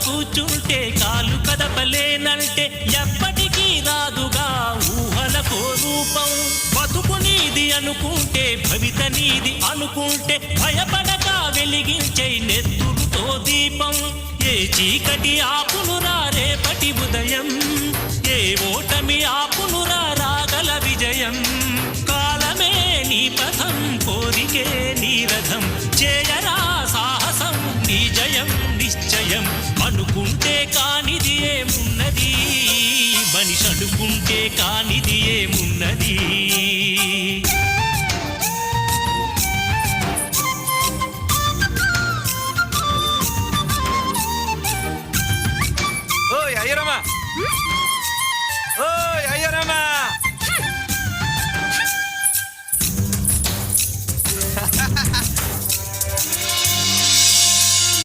కూర్చుంటే కాలు కదపలేనంటే ఎప్పటికీ రాదుగా ఊహలకో రూపం. బతుకు నీది అనుకుంటే భవిత నీది అనుకుంటే భయపడక వెలిగించే నెత్తురుతో దీపం. ఏ చీకటి ఆపునురా రేపటి ఉదయం, ఏ ఓటమి ఆపునురా రాగల విజయం. కాలమే నీ పథం, కోరికే నీ రథం, చేయరా సాహసం నీ జయం నిశ్చయం. అనుకుంటే కానిది ఏమున్నది, మనిషి అనుకుంటే కానిది ఏమున్నది.